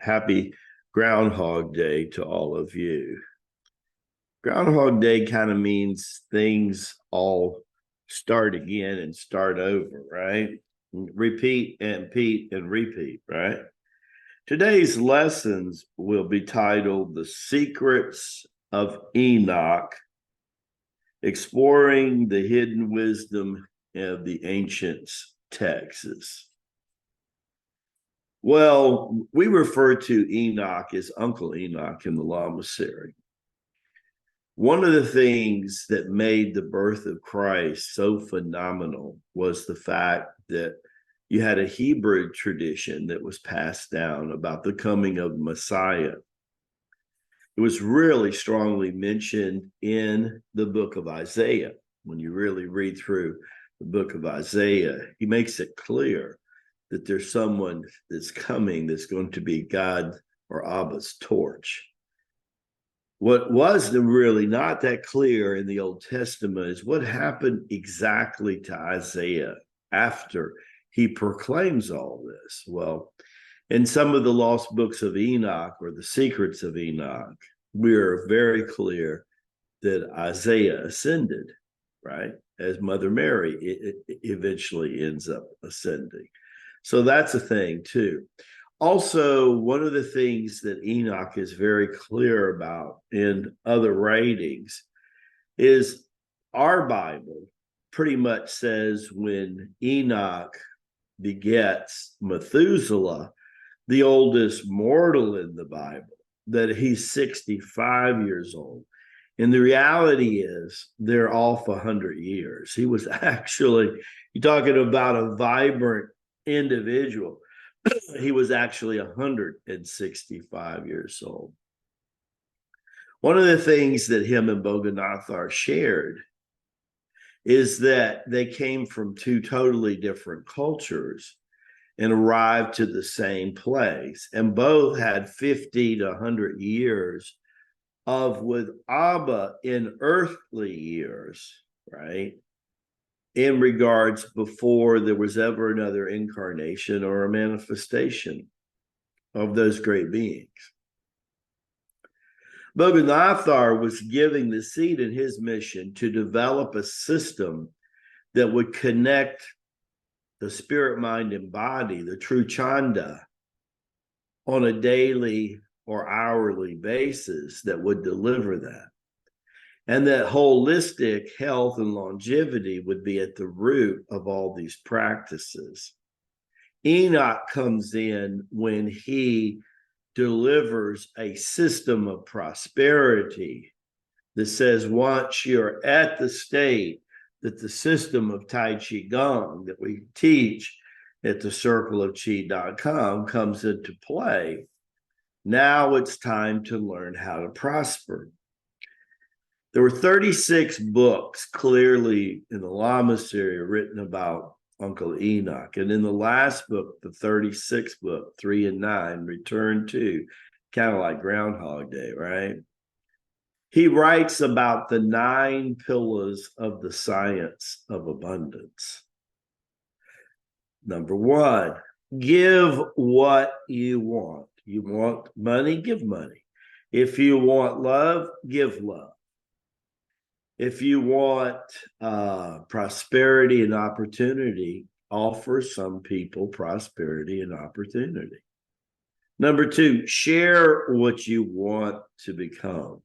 happy Groundhog Day to all of you. Groundhog Day kind of means things all start again and start over, right? Repeat and repeat and repeat, right? Today's lessons will be titled The Secrets of Enoch, Exploring the Hidden Wisdom of the Ancient Texts. Well, we refer to Enoch as Uncle Enoch in the Lama series. One of the things that made the birth of Christ so phenomenal was the fact that you had a Hebrew tradition that was passed down about the coming of Messiah. It was really strongly mentioned in the book of Isaiah. When you really read through the book of Isaiah, he makes it clear that there's someone that's coming that's going to be God or Abba's torch. What was really not that clear in the Old Testament is what happened exactly to Isaiah after he proclaims all this. Well, in some of the lost books of Enoch or the secrets of Enoch, we are very clear that Isaiah ascended, right? As Mother Mary it eventually ends up ascending. So that's a thing too. Also, one of the things that Enoch is very clear about in other writings is our Bible pretty much says when Enoch begets Methuselah, the oldest mortal in the Bible, that he's 65 years old. And the reality is they're off 100 years. He was actually, you're talking about a vibrant individual. He was actually 165 years old. One of the things that him and Bognathar shared is that they came from two totally different cultures and arrived to the same place. And both had 50 to 100 years of with Abba in earthly years, right? In regards before there was ever another incarnation or a manifestation of those great beings. Bognathar was giving the seed in his mission to develop a system that would connect the spirit, mind, and body, the true Chanda, on a daily or hourly basis that would deliver that. And that holistic health and longevity would be at the root of all these practices. Enoch comes in when he delivers a system of prosperity that says once you're at the state that the system of Tai Chi Gong that we teach at the circleofqi.com comes into play, now it's time to learn how to prosper. There were 36 books clearly in the Lama series written about Uncle Enoch. And in the last book, the 36th book, 3 and 9, Return to, kind of like Groundhog Day, right? He writes about the 9 pillars of the science of abundance. Number 1, give what you want. You want money, give money. If you want love, give love. If you want prosperity and opportunity, offer some people prosperity and opportunity. Number 2, share what you want to become.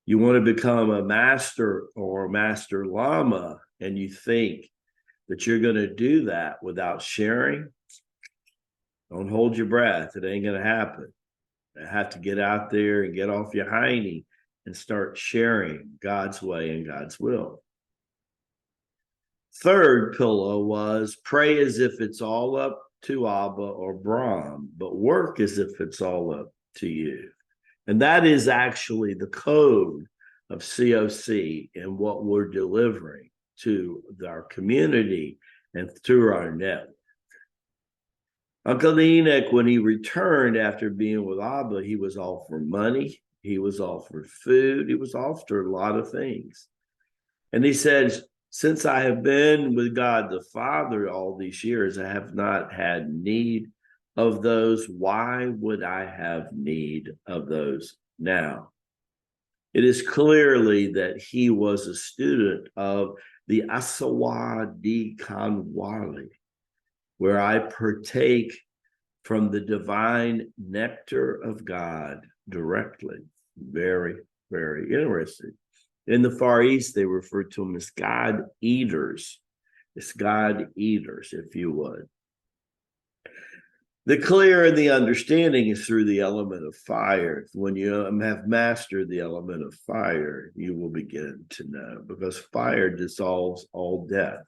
You want to become a master or a master lama, and you think that you're going to do that without sharing, don't hold your breath. It ain't going to happen. You have to get out there and get off your hiney and start sharing God's way and God's will. Third pillar was pray as if it's all up to Abba or Brahm, but work as if it's all up to you. And that is actually the code of COC and what we're delivering to our community and through our network. Uncle Enoch, when he returned after being with Abba, he was offered money. He was offered food. He was offered a lot of things. And he says, since I have been with God the Father all these years, I have not had need of those, why would I have need of those now? It is clearly that he was a student of the Asawa di Kanwali, where I partake from the divine nectar of God directly. Very, very interesting. In the Far East, they refer to them as God eaters. It's God eaters, if you would. The clear and the understanding is through the element of fire. When you have mastered the element of fire, you will begin to know, because fire dissolves all death.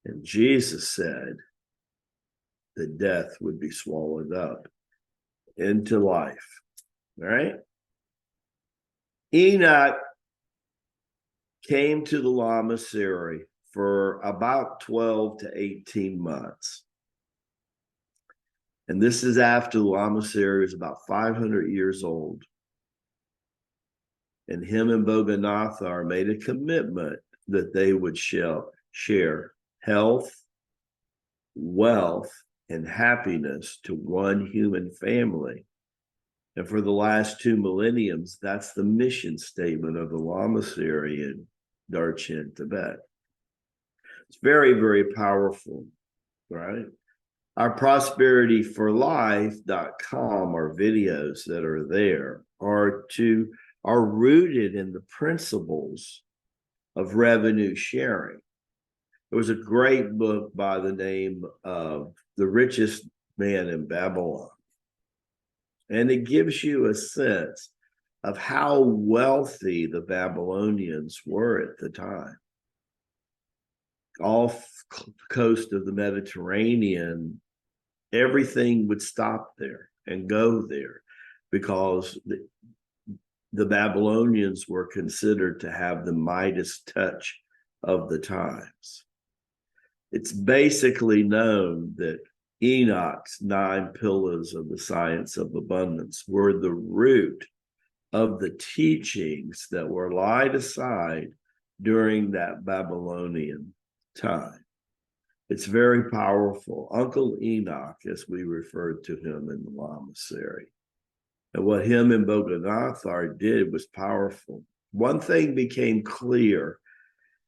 And Jesus said that death would be swallowed up into life. All right? Enoch came to the Lamasery for about 12 to 18 months. And this is after the Lamasery is about 500 years old. And him and Bognathar made a commitment that they would share health, wealth, and happiness to one human family. And for the last 2 millenniums, that's the mission statement of the Lamasery in Darchen, Tibet. It's very, very powerful, right? Our prosperityforlife.com, our videos that are there, are rooted in the principles of revenue sharing. There was a great book by the name of The Richest Man in Babylon. And it gives you a sense of how wealthy the Babylonians were at the time. Off the coast of the Mediterranean, everything would stop there and go there, because the Babylonians were considered to have the Midas touch of the times. It's basically known that Enoch's 9 pillars of the science of abundance were the root of the teachings that were laid aside during that Babylonian time. It's very powerful. Uncle Enoch, as we referred to him in the Lamasery. And what him and Bognathar did was powerful. One thing became clear,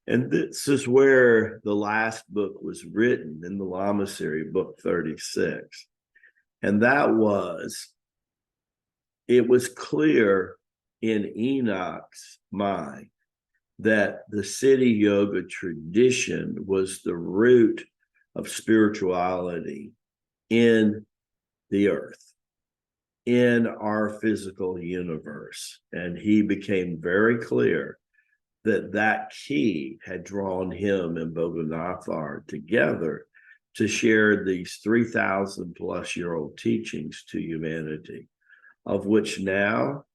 and this is where the last book was written in the Lamasery, book 36. And that was, it was clear in Enoch's mind that the Siddhi Yoga tradition was the root of spirituality in the earth, in our physical universe. And he became very clear that that key had drawn him and Bognathar together to share these 3,000 plus year old teachings to humanity, of which now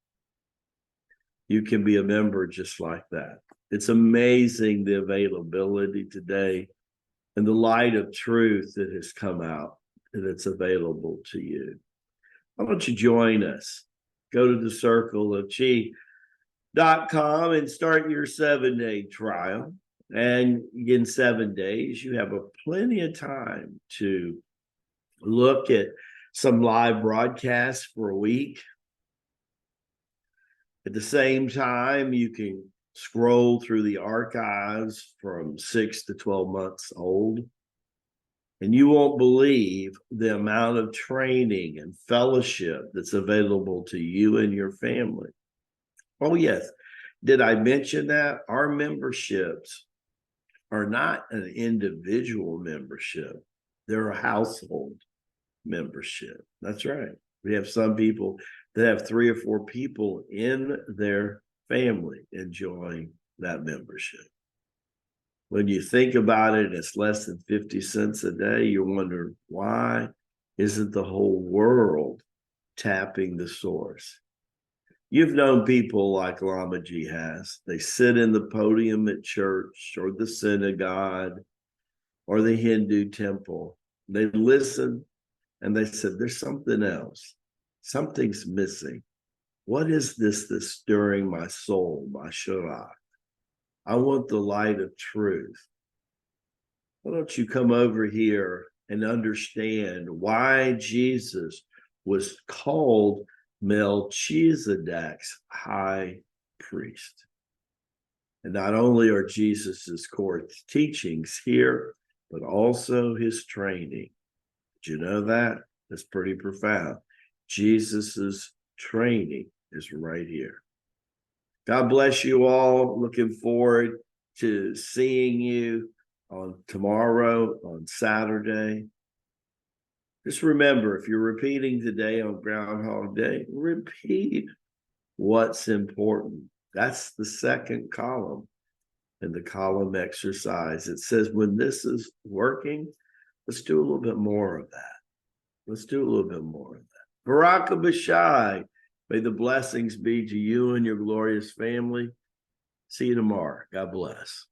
you can be a member just like that. It's amazing the availability today and the light of truth that has come out, and it's available to you. Why don't you join us? Go to the circleofchi.com and start your 7-day trial. And in 7 days, you have plenty of time to look at some live broadcasts for a week. At the same time, you can scroll through the archives from 6 to 12 months old, and you won't believe the amount of training and fellowship that's available to you and your family. Oh, yes. Did I mention that? Our memberships are not an individual membership. They're a household membership. That's right. We have some people that have 3 or 4 people in their family enjoying that membership. When you think about it, it's less than 50 cents a day. You wonder, why isn't the whole world tapping the source? You've known people like Lamaji has. They sit in the podium at church or the synagogue or the Hindu temple. They listen and they said, there's something else. Something's missing. What is this that's stirring my soul, my sharak? I want the light of truth. Why don't you come over here and understand why Jesus was called Melchizedek's high priest. And not only are Jesus's core teachings here, but also his training. Did you know that? That's pretty profound. Jesus's training is right here. God bless you all. Looking forward to seeing you on tomorrow, on Saturday. Just remember, if you're repeating today on Groundhog Day, repeat what's important. That's the second column in the column exercise. It says, when this is working, let's do a little bit more of that. Let's do a little bit more of that. Baraka Bashai, may the blessings be to you and your glorious family. See you tomorrow. God bless.